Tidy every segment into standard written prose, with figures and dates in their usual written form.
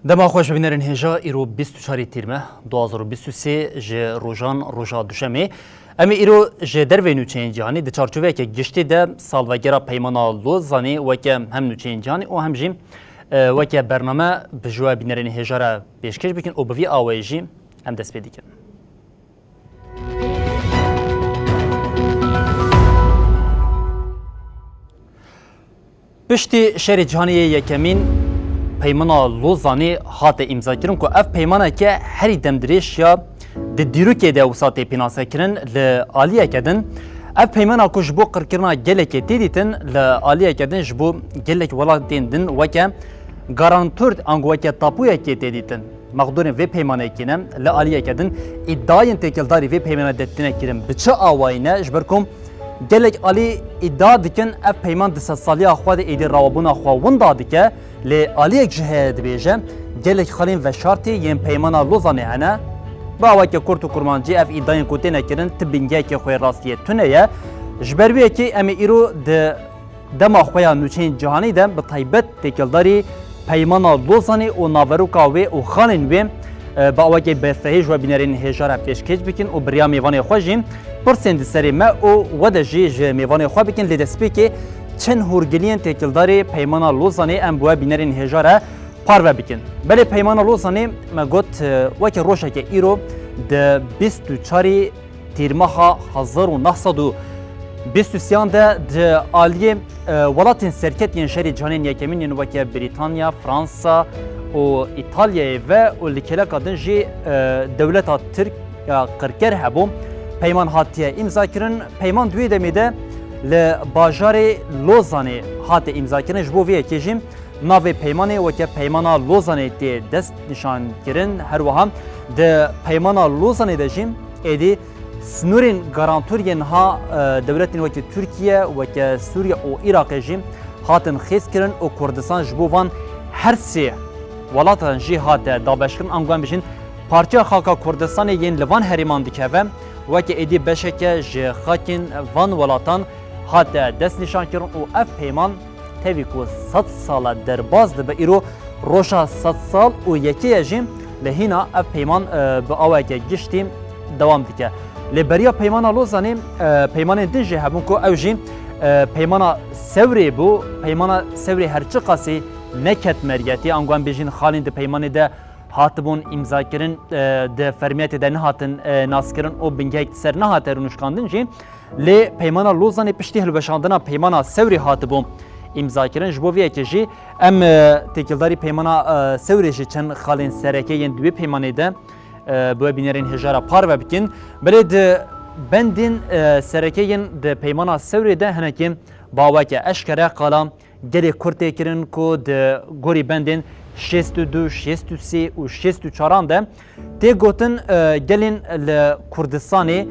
دما خوش ببینرین هجا ایرو 24 تیرمه 2023 ج روزان روزا دوشمه امی ایرو ج دروی نوچین جهانی د چارچوبه که گشتی ده سالوگرا پیمانا لوزانی و که هم نوچین جهانی و هم جیم و که برنامه بجوا ببینرین هجا را پیشکش بکن و بوی آوایجی هم دست پیدا کن. پشتی شهر جهانی یکمین پیمانا لوزانی هات امضا کردن که اف پیمانا که هری دمدریش یا دیرو که ده وساطی پیناسه کردن لعالیه کردن اف پیمانا که جبو قرکرنا گلک دیدیتن لعالیه کردن جبو گلک ولاد دیندن و که گارانتورد انگو که تاپویا که دیدیتن مقدور و پیمانه کردن لعالیه کردن ادعای تکلداری و پیمانه دتنه کردن بچه آواینه جبرکم گلک علی ادعا دکن اف پیمان دست سالی آخواد ایدی روابون آخوان دادی که لعالیه جهاد بیجه گلک خالین و شرطی یم پیمانا لوزانه هنه با وقتی کرد و کرمانجی اف ادعای کوتی نکردن تبینگه که خوی راستیه تونه جبرویه که امی ایرو دم آخویا نوچین جهانی دم به طیبت تکلداری پیمانا لوزانه و ناوروکا و خالین و با وقتی برفهیج و بینرین هجار پیشکش بکن و بریا میوان خوشیم پرسند سری ما او ودجی میوان خو بکن لدسپی که چند هورگلین تکلداری پیمانا لوزانه ام بوا بینرین هجاره پارو بکن بله پیمانا لوزانه ما گفت وقتی روشه که ایرو د 24 تیرماه 1923 ده عالیه ولاتین سرکت ین شهر جهانی یکمین ین وقتی بریتانیا فرانسا و ایتالیا و لکلا کادنجی دولت ترک یا قرکر هبوم پیمان هاتیه امضا کردن پیمان دوی دمیده لباجار لوزانه هات امضا کردن جبو وی کیجیم ناو پیمانه و که پیمانا لوزانه تی دست نشان کردن هر وهم ده پیمانا لوزانه دجیم ایدی سنورین گارانتورین ها دولتین و که ترکیه و که سوریه و عراق جیم هاتن خیز کردن و کردستان جبو وان هر سه ولاتن جی هات دابشکن انگوان بشین پارچه خاکا کردستان ین لوان هریمان دیکه و که ایدی بشه جه خاکین وان ولاتان هات دست نشان کردن و اف پیمان تاوی که 100 سال در باز ده به ایرو روشا 100 سال و یکی جیم لهینا اف پیمان به آوه که گشتیم دوام دیگه لبریا پیمان لوزانی پیمان دنجه همون که او جیم پیمان سوری بو پیمان سوری هرچی قاسی نکت مریتی انگوان بیجین خالین ده پیمان ده هاتبون امضا کردن ده فرمیت ده نهاتن ناس کردن و بنگه سر نهات رونشکاندن جی لی پیمانا لوزانی پشتی هلوشاندنا پیمانا سوری هاتبون امضا کردن جبو ویه که جی ام تکلداری پیمانا سوری جی چند خالین سرکه ین دوی پیمانه ده بو بینرین هجارا پار و بکن بلی ده بندین سرکه ین ده پیمانا سوری ده هنکیم باوه که اشکره قالا گلی کرده کردن که ده گوری بندین 62, 63 و 64 ده تی گوتن گلین لکردستانی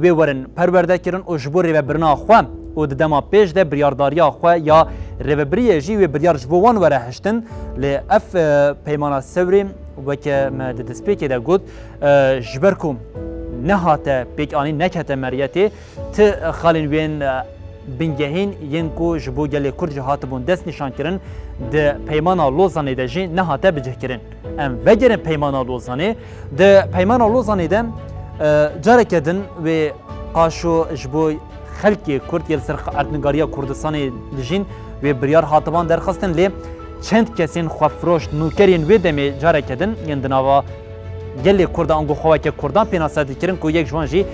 وی ورن پرورده کردن و جبور ریو برنا خواه و دما پیش ده بریارداری خواه یا ریو بریه جی و بریار جبوان وره هشتن لی اف پیمانا سوری و که ما دسپیکی ده گوت جبرکم نهاته پیک آنی نکهته مریتی ت خالین وین بنگهین ینکو جبو گلی کرد هاتبون دست نشان کردن ده پیمانا لوزانی ده جی نهاته بجه کردن ام وگرن پیمانا لوزانی ده پیمانا لوزانی ده جاره کردن و قاشو جبو خلکی کرد یل سر ارتنگاریا کردستانی دجین و بریار هاتبان درخواستن لی چند کسین خوفروش نوکرین و دمی جاره کردن یندناوا گلی کرد انگو خواه که کردان پیناستی کردن که یک جوان جی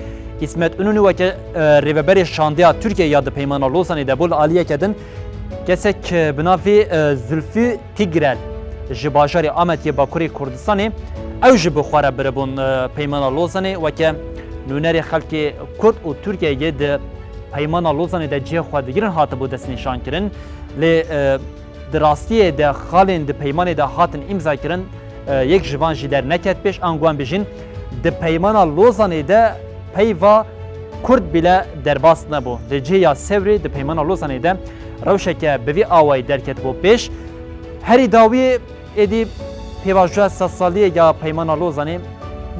اسمت اونونی و که ریوبری شاندیا ترکیه یاد پیمانا لوزانی ده بول عالیه کردن کسی که بنافی زلفی تیگرل جباجاری آمدی باکوری کردستانی او جبو خواره بربون پیمانا لوزانی و که نونری خلکی کرد و ترکیه ده پیمانا لوزانی ده جه خواه دگیرن هاته بود دست نشان کرن لی دراستیه ده خالین ده پیمان ده هاتن امضا کرن یک جوان جی در نکت پیش انگوان بجین ده پیمان لوزانه ده پیوا کرد بلا درباس نبو ده جیا سوری ده پیمان لوزانه ده روشه که بوی آوای درکت بو پیش هری داوی ادی پیواجوه سالیه یا پیمان لوزانه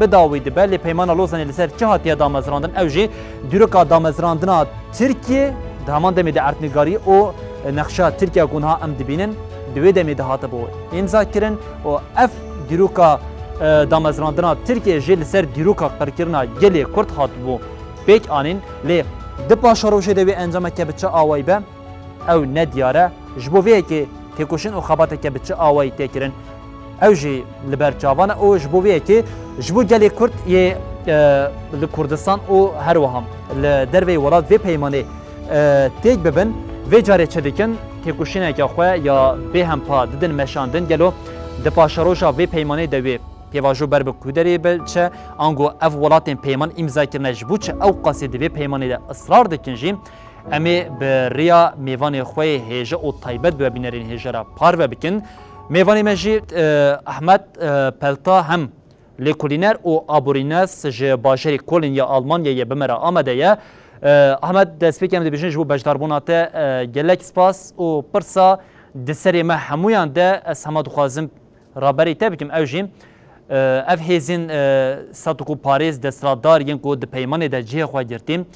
بداوی ده بلی پیمان لوزانه لسر چه هاتیه دامزراندن اوجی دیروکا دامزراندن ترکیه ده همان دمی ده ارتنگاری او نقشه ترکیه گونها ام دبینن دوی دمی ده هاته بو امضا کرن و اف دیروکا دامزراندن ترکیه جل سر دیروکا قرکرنا گلی کرد هات بو بیک آنین لی ده پاشاروشه دوی انجام که بچه آوای به او ندیاره جبویه که تکوشن و خباته که بچه آوای تکرن او جی لبرچاوانه او جبویه که جبو گلی کرد یه لکردستان او هر وهم لدروی ولاد وی پیمانه تیک ببن وی جاره چه دکن تکوشنه که خواه یا به هم پا ددن مشاندن گلو ده پاشاروشا وی پیمانه دوی پیواجو بر بکودری بچه آنگو اف ولاتین پیمان امضا کرنه جبو چه او قصید وی پیمانه ده اصرار دکن جیم امی به ریا میوان خواه هیجه و طیبت ببینرین هیجه را پار بکن میوان مجی احمد پلتا هم لیکولینر و آبورینس جه باشری کولین یا آلمانیا یا بمرا آمده یا احمد دست پیکم دی بیشن جبو بجداربوناته گلک سپاس و پرسا دسری ما همویان ده از همه دخوازم رابری تبکم اوجیم اف هیزین ساتوکو پاریز دسترادار ین کو د پیمانه ده جه خواه گرتیم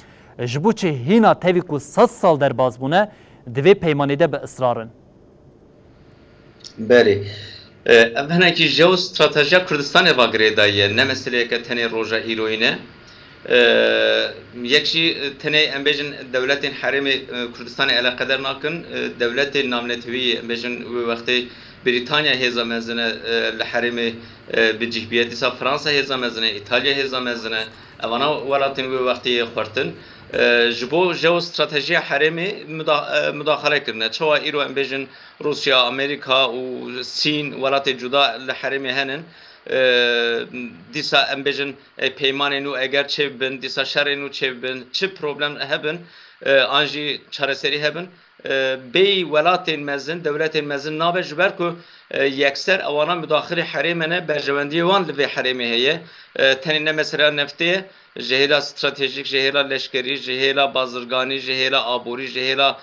جبو چه هینا تاوی کو 100 سال در باز بونه دوی پیمانه ده به اصرارن بله هنه کی جو استراتژی کردستان واگریدایه نه مسئله که تنه روژا ایروینه یکشی تنه امبیجن دولت حرم کردستان علاقدار ناکن دولت نامنتوی امبیجن وقتی بریتانیا هزا مزنه لحرم بجهبیت دیسا فرانسا هزا مزنه ایتالیا هزا مزنه اوانا ولاتن وقتی خورتن جبو جو استراتژی حرمی مداخله کرده چوا ایرو امبیجن روسیا امریکا و سین ولات جدا لحرمی هنن دیسا امبیجن پیمان نو اگر چه بن دیسا شر نو چه بن چه پروبلم هبن آنجی چارەسەری هبن بی ولات مزن دولت مزن نابه جبر کو یکسر اوانا مداخله حرمنه برجوندی وان لوی حرمه هیه تنین مثلا نفته جهیلا استراتژیک جهیلا لشکری جهیلا بازرگانی جهیلا آبوری جهیلا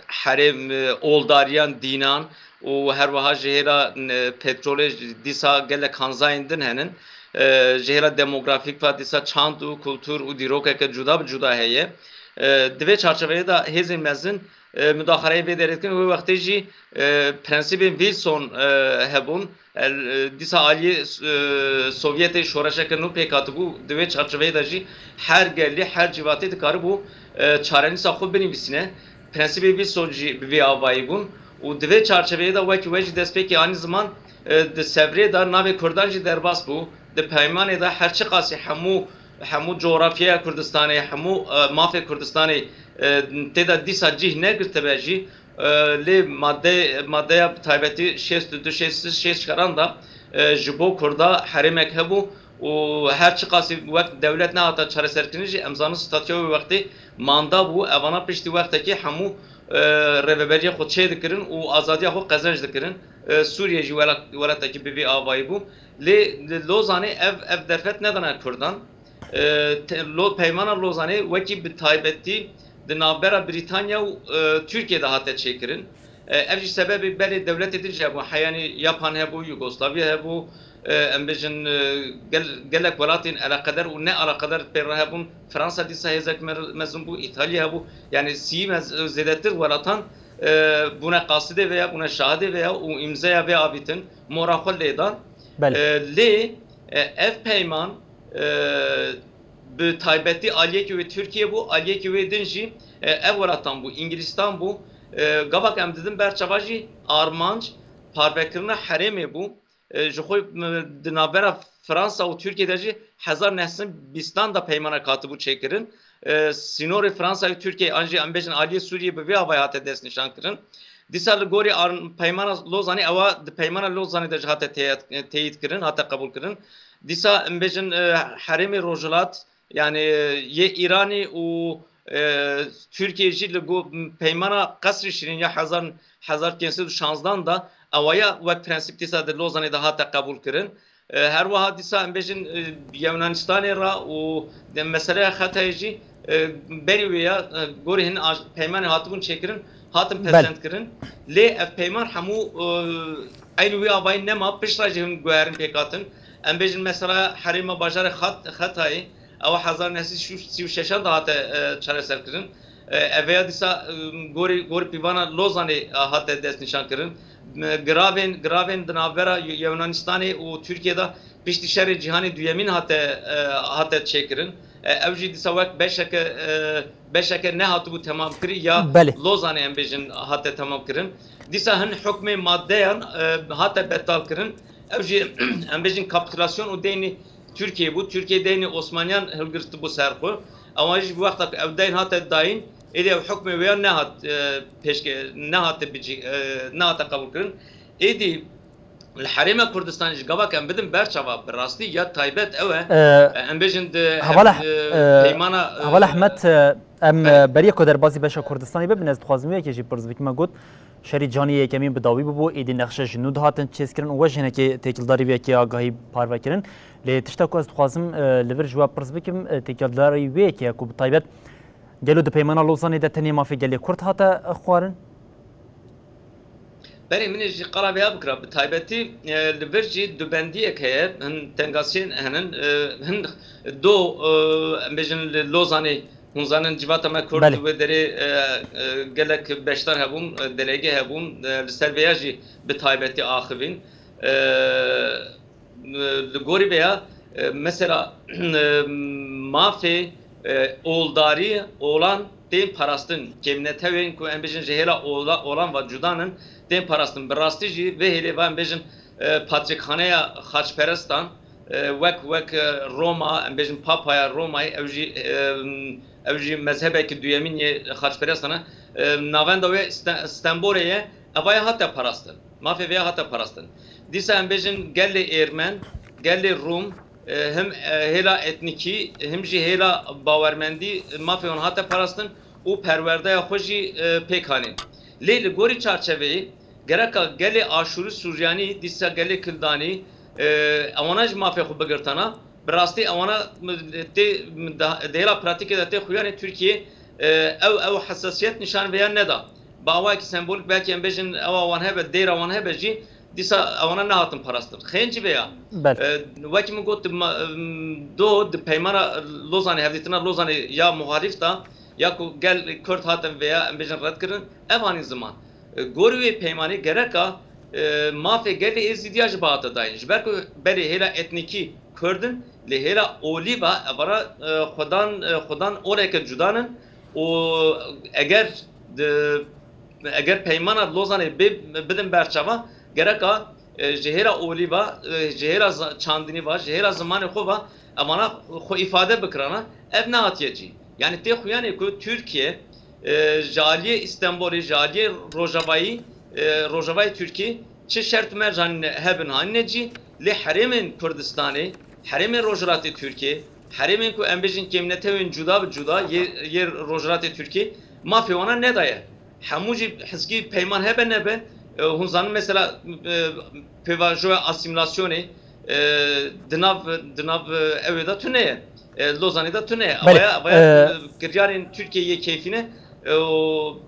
حرم اولداریان دینان و هر وها جهیلا پترول دیسا گله کانزایندن هنن جهیلا demografik و دیسا چاند و کلتور و دیروکه که جدا هیه دوی çerçeveye da hezin mezin müdahaleye ve derken o vakti ji prensibin Wilson hebun disa Ali Sovyeti şoraşa nu pekatı bu دوی çerçeveye da ji her geldi her civati dikarı bu çareni saxul benim bisine prensibi Wilson ji ve avayı bun o دوی çerçeveye da vaki veci despeki aynı zaman de sevre da nave Kurdan ji derbas bu de peymane da her çıkası همو جغرافیا کردستانی همو مافیا کردستانی تدا دیسا جیه نگرته بجی لی ماده تایبتی 6 کران دا جبو کردا حرمک هبو و هر چی قاسی وقت دولت نه حتی چاره سرکنیجی امزان ستاتیو وقتی ماندا بو اوانا پشتی وقتی که همو رهبری خود چه دکرن و آزادی خود قزنج دکرن سوریه جی ولات کی بی آوای بو لی لوزانه اف درفت ندانه کردان پیمان لوزانه وکی به تایبتی د نابرا بریتانیا و ترکیه ده هاته چیکرین افجی سببی بله دولت دیجه بو حیانی یابان هبو یوگسلاویا هبو امبیجن گلک ولاتین علاقدر و نه علاقدر پیرا هبون فرانسا دیسا هزک مزن بو ایتالیا هبو یعنی سی زیادتر ولاتان buna qaside veya buna şahide veya o imzaya veya abitin morakol leydan li ev peyman bu taybeti Aliyeki ve Türkiye bu Aliyeki ve dinci ev velatan bu İngilizistan bu gabak em dedim berçavajı Armanc parvekirine haremi bu jixoy dinabera Fransa ve Türkiye'de hazar neslin bistan da peymana katı bu çekirin Sinori Fransa ve Türkiye anji ambejin Aliye Suriye be havayat des nişan kirin disal gori peymana lozani ava peymana lozani de hatta teyit kirin hatta kabul kirin disa ambejin haremi rojulat yani ye İrani u Türkiye jî peymana qesrî şîrin ya 1916 da awaya wek prensip dîsa di Lozanê de hate qebûl kirin. Her wiha dîsa em bêjin Yunanistanê ra û meseleya xetayê jî berî wê ya gorî hin peymanê hatibûn çêkirin hatin pesend kirin. Lê ev peyman hemû aynı wî avayî nema pişta jî hin guherin pêkatin. Em bêjin mesela herêma bajarê Xetayê ew 1936 da hate çareserkirin. Eveya dîsa gorî pîvana Lozanê hate destnîşan kirin. Gravên di navbera Yunanistanê û Tirkiyeyê piştî şerê cîhanê duyemîn hate çêkirin. Ev jî dîsa wek beşeke nehatibû temam kirî ya Lozanê em bêjin hate temam kirin. Dîsa hin hukmê maddeyan hate betal kirin. Ev jî em bêjin kapitülasyon û deynî Türkiye bû. Türkiye deynî Osmaniyan hilgirtî bû ser xwe. Ewan jî bi wexta ev deyn hate dayîn êdî ev hukmê wê ya nehate qebûl kirin. Êdî li Herêma Kurdistan ji gavak em bidin berçava bi rastî ya taybet ew e em bêjin peymana Heval Ehmed em beriya ku derbasî beşa Kurdistanê bibin ez dixwazim wekê jî pirs bikime got şerî canî yekemîn bi dawî bibû êdî nexşe ji nû dihatin çêzkirin û we jinekê têkildarî wekê agahî parvekirin. Lê tişta ku ez dixwazim li vir ji we pirs bikim têkildarî wekê ku bi taybet gelo di peymana Lozanê de tenê mafê gelê Kurd hate xwarin? Berê min jî qala vêya bikira bi taybetî li vir jî dubendiyek heye hin tengasiyên henin hin do em bêjin li Lozanê hûn zanin civata me Kurd wê derê gelek beşdar hebûn delegê hebûn li ser vêya jî bi taybetî axivîn. Li gorî vêya mesela mafê oğuldarî oğlan tên parastin kemnetewên ku em bêjin ji hêla oğlan ve cudanin tên parastin bi rastî jî vê hêlê ve em bêjin patrikxaneya xaçperestan wek Roma em bêjin Papaya Romayê ew jî mezhebekî duyemîn yê xaçperestan e navenda wê Stenbolê ye evaya hate parastin mafê vêya hate parastin. Dîsa em bêjin gelê Êrmen gelê Rum hem hêla etnikî hem jî hêla bawermendî mafê hûn hate parastin û perwerdeya xwe jî pêk hanîn. Lê li gorî çarçeveyê gereka gelê Aşûrî Suryanî dîsa gelê Kildanî ewana ji mafê xwe bigirtana bi rastî ewana di hêla pratikê de tê xuyanê Tirkiye ew hesasiyet nîşan vêya neda. Bi awayekî sembolîk belkî em bêjin ewa wan hebe dêra wan hebe jî dîsa ewana nehatin parastin. Xêncî vêya wekî min got do di peymana Lozanê hevdîtina Lozanê ya muharîf da ya ku gel Kurd hatin veya em bêjin red kirin ev anî ziman. Gorî wê peymanê gereka mafê gelê êzîdiya ji bahate dayîn. Ji ber ku berê hêla etnikî Kurdin lê hêla olîva evara xwedan oleke cudanin û eger peymana Lozanê bidin berçava gereka ji hêla olîva ji hêla çandinî va ji hêla zimanê xwe va evana xwe îfade bikirana ev nehatiye cî. Yani tê xuyanê ku Tirkiye jaliyê İstanbulê jaliyê Rojavayê Tirkiye çi şert mercan hebin hanine cî lê herêmên Kurdistanê herêmên Rojhilatê Tirkiye herêmên ku em bêjin kemnetewên cuda bi cuda yê Rojhilatê Tirkiye mafê wana nedaye. Hemû jî hizkî peyman hebe nebe hûn zanin mesela pêvajoya asimilasyonê di nav evê da tune ye. Lozanê da tune ye. Avaya giryarên Tirkiyeyê keyfîne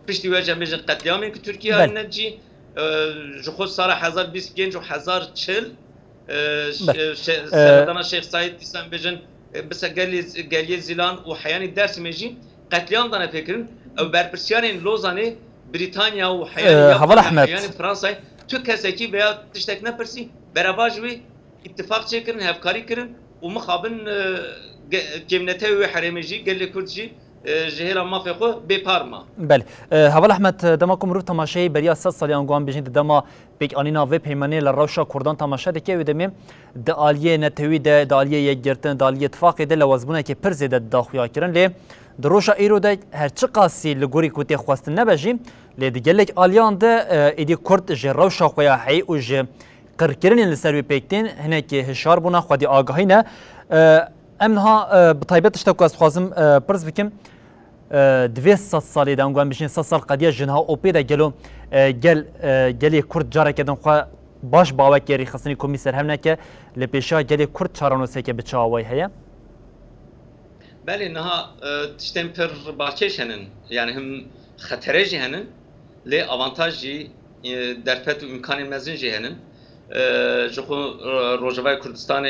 piştî wê em bêjin qetliyamên ku Tirkiye hanine cî ji xwe sala 2025 û 2040 serdana Şeyh Said dîsa em bêjin bisa geliyê Zilan û heyanî Dêrsimê jî qetliyam dane pêkirin ew berpirsiyarên Lozanê Britanya û heyanî Fransayê tu kesekî veya tiştek nepirsî berava ji wê ittifaq çêkirin hevkarî kirin û mixabin kemnetewê wê herêmê jî gelê Kurd jî ji hêla mafê xwe bêparma. Belê. Heval Ehmed dema ku mirov temaşeyê beriya 100 saliyan guhan bêjin di dema pêkanîna vê peymanê li rewşa Kurdan temaşe dike ew demê di aliyê netewî de di aliyê yekgirtin di aliyê ittifaqê de lewazbûnekê pir zêde daxuya kirin lê di roja îro de her çi qasî li gorî ku tê xwestin nebe jî lê di gelek aliyan de êdî Kurd ji rewşa xwe ya heyî û ji qirkirinên li ser wê pêktên hinekê hişar bûne xwedî agahî ne. Em niha bi taybet tiştek ku ez dixwazim pirs bikim دوی 100 سالی دان گوان بشین 100 سال قدیه جنها اوپی ده گلو گلی کرد جاره کدن خواه باش باوک گری خصنی کمیسر هم نکه لپیشا گلی کرد چارانو سکه بچه آوای هیا بله نها تشتم پر باکش هنن yani hem خطره هنن لی avantajı درفت و امکان مزین جهنن جخو روجوای کردستان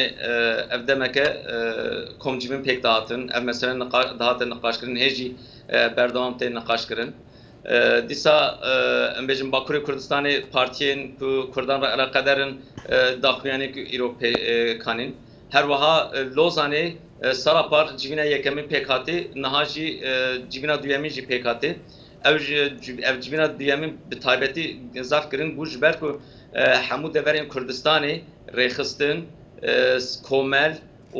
evdemeke komcibin pek dağıtın ev mesela dağıtın nakaş kırın heci berdamam te nakaş kırın disa embejim Bakuri Kurdistan'ı partiyen ku Kurdan alakadarın daxuyani Avrupa kanin her vaha Lozan'ı Sarapar civina yekemin pekati nahaji civina duyemi ji pekati ev civina duyemi taybeti zaf kırın bu jber ku همو دورین کردستانی ریخستن کومل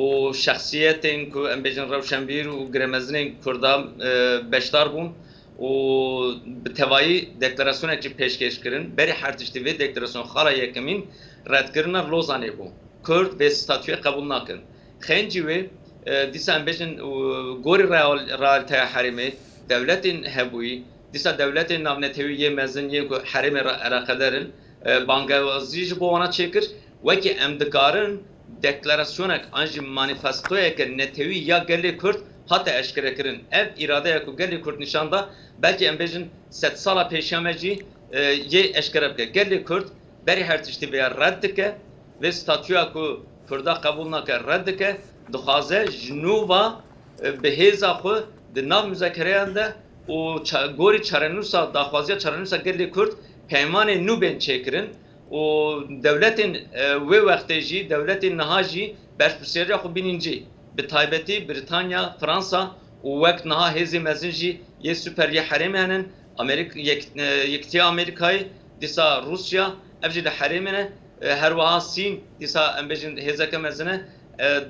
و شخصیتین که ام بیشتر روشنبیر و گرمزنین کردام بیشتر بون و به توایی دکلراسیون که پیشکش کردن بری هر تشتی و دکلراسیون خاله یکمین رد کردن لوزانی بون کرد به استاتوی قبول نکن خنجی و دیسا ام بیشتر گوری رالته حریمه دولتین هبوی دیسا دولتین نامنتوی یه مزن یه حریم راقدرن بانگوازی جو بوانا چکر وکی امدکارن دکلاراسیونک انجی مانیفستویا که نتوی یا گلی کرد حتی اشکره کرن ev irade کو گلی کرد نشانده belki ام بیشن 100 سالا پیشامجی یه اشکره بکه گلی کرد بری هر تشتی بیا رد که و ستاتویا کو کردا قبول نکه رد که دخوازه جنوبا به هیزا خو دناو مذاکره انده و گوری چرنوسا دخوازیا چرنوسا گلی کرد پیمان نو بین چکرن و devletin ve vaktici devletin nahaji berpseriya xu bininci bi taybeti Britanya Fransa و vakt naha hezi mezinci ye süper ye haremenin Amerika yekti Amerika'yı disa Rusya evci de haremine her vaha Sin disa embejin hezeke mezine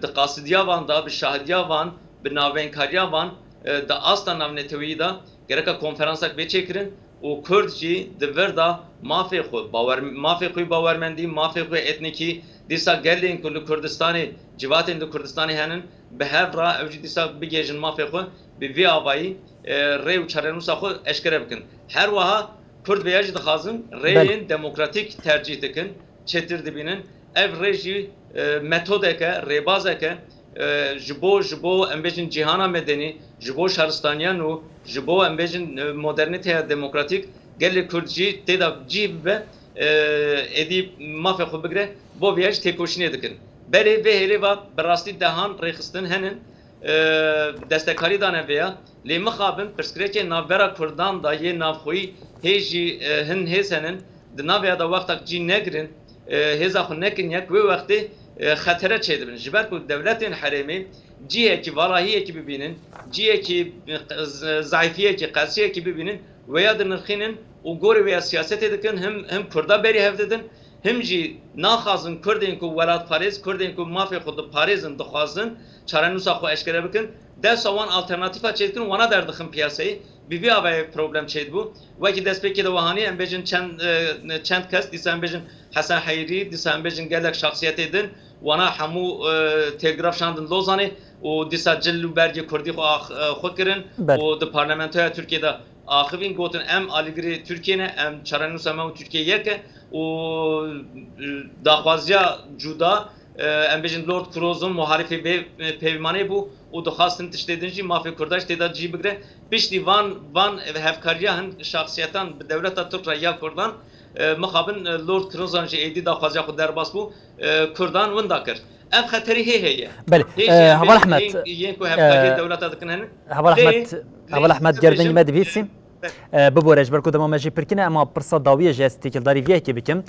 de qasidiya van da bi şahidiya van bi navenkariya van da asla navnetevi da gereka konferansak be çekirin و کردی دوردا مافی خود باورمندی مافی خود اتنیکی دیسا گردین کل کردستانی جواتین دو کردستانی هنن به هفرا اوجی دیسا بگیجن مافی خود به وی آبایی ریو چرنوسا خود اشکره بکن هر وها کرد بیاجی دخازن ریین دموکراتیک ترجیح دکن چتر دبینن ev reji metodeke rebazeke jibo embejin cihana medeni jibo şaristaniyan u jibo embejin modernite demokratik gel Kurdji teda cibe edi mafya xu bigre bo viyaj tekoşine dikin beri ve hele va berasti dehan rexistin henin destekari dane veya li mixabin perskreke navbera Kurdan da ye navxoyi heji hin hesenin de navya da vaqtak ci negrin heza xu nekin yak ve vaqti خطره چه دبن جبر کو دولتین حرمی جیه کی والاهیه کی ببینن جیه کی ضعیفیه کی قصیه کی ببینن و یا دنخینن و گوری و سیاست دکن هم کردا بری هفددن هم جی ناخازن کردین کو ولات پاریز کردین کو مافی خود پاریزن دخوازن چارنوسا خو اشکره بکن ده سوان alternatifa çeydin wana derdixin piyasayı bir avay problem çeyd bu ve ki despeki de vahani embejin çend kes disem bejin Hasan Hayri disem bejin gelek şahsiyet edin wana hamu telgraf şandın Lozan'ı o disa cillu berge kurdi xod kirin o de parlamentoya Türkiye'de ahivin gotin em aligri Türkiye'ne em çaranusa mem Türkiye'ye ke o daxwazya cuda embejin Lord Croz'un muharifi ve pevmane bu o da xastın tiştedinci mafya kurdaş teda ci bigre pişti van hevkariyan şahsiyetan devleta Türkra ya Kurdan mexabin Lord Croz'un edi daxwazya xu derbas bu Kurdan windakir ev xeteri heye bele Haval Ahmet yenku hevkariya devleta dikin henin Haval Ahmet gerdin med bisim ببورج برکو دما مجی پرکنه اما پرسا داویه جست تکلداری ویه که بکم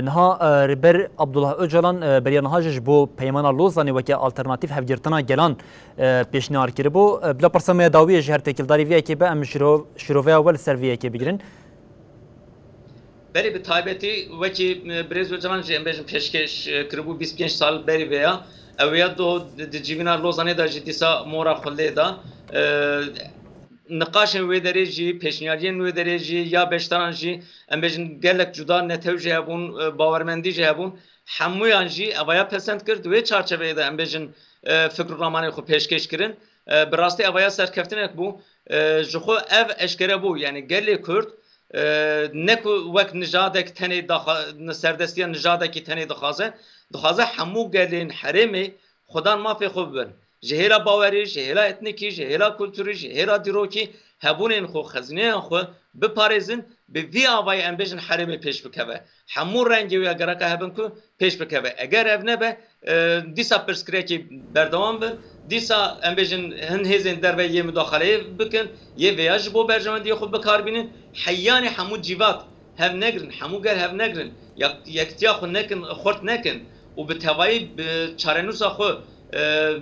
نها ربر عبدالله اوجلان بریا نها جش بو پیمان لوزانی وکی آلترناتیف هفگرتنا گلان پیشنهار کرده بو بلا پرسا می داویه جهر تکلداری ویه که به ام شروعه اول سر ویه که بگیرن بری به تایبتی وکی بریز اوجلان جه امبیجم پیشکش کرده بو 25 سال بری ویا اویا دو جیوینا لوزانی دا جدیسا مورا خله دا نقاشن و درجی پیشنهادین و درجی یا beştaranji embejin gelek cuda netevji hebun bawermendi hebun hamuyan jî evaya pesend kird ve çarçeveyde embejin fikrnamanê xu pêşkêş kirin براستی اویا سرکفتنک بو جخو اف اشکره بو یعنی گلی کرد نکو وک نجادک تنی سردستیا نجادکی تنی دخوازه همو گلین حرمی خدان ما فی خوب بن جهیلا باوری جهیلا اتنیکی جهیلا کلتوری جهیلا دیروکی هبونین خو خزینه خو بپارێزن bi vî avayê em bêjin herêmê pêş bikeve hemû rengê wê gereka hebin ku pêş bikeve eger ev nebe dîsa pirsgirêkê berdewam bin dîsa em bêjin hin hêzên derve yê müdaxeleyê bikin yê vêya ji bo berjewendiyê xwe bikarbînin heyyanê hemû cîvat hev negirin hemû ger hev negirin yektiya xwe nekin xort nekin û bi tevayî bi çarenûsa xwe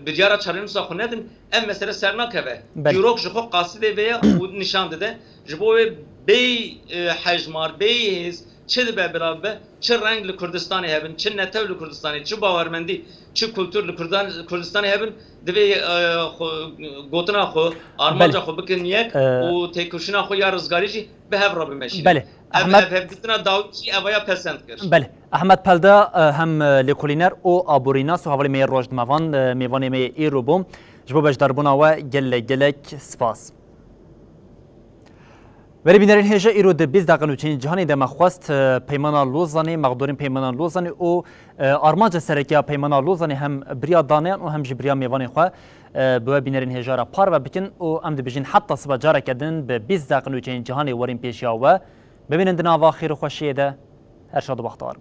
biryara çarenûsa xwe nedin ev mesele ser nakeve dîrok ji xwe qasidê vêya û nîşan dide ji bo wê bey hejmar bey hêz çi dibe birabe çi reng li Kurdistanê hebin çi netew li Kurdistanê çi bawermendî çi kultur li Kurdistanê hebin divê gotina xwe armanca xwe bikin yek û têkoşîna xwe ya rizgarî jî bi hev re bimeşînin hevdîtina dawî jî evaya pesend kir بله احمد پلده هم لکولینر او آبوریناس و حوالی می روشد میوانی می ایرو بوم جبو بجداربونا و گلک سپاس ولی بینرین هجا ایرو ده 20 دقیقه نوچین جهانی ده مخواست پیمانا لوزانی مقدورین پیمانا لوزانی او آرمانج سرکیا پیمانا لوزانی هم بریا دانیان و هم جبریا میوانی خواه بو بینرین هجا را پار و بکن او ام ده بجین حتی صبح جاره کدن به 20 دقیقه نوچین جهانی ورین پیشیا و ببینن دناوا خیر و خوشیه ده هر شاد و بختار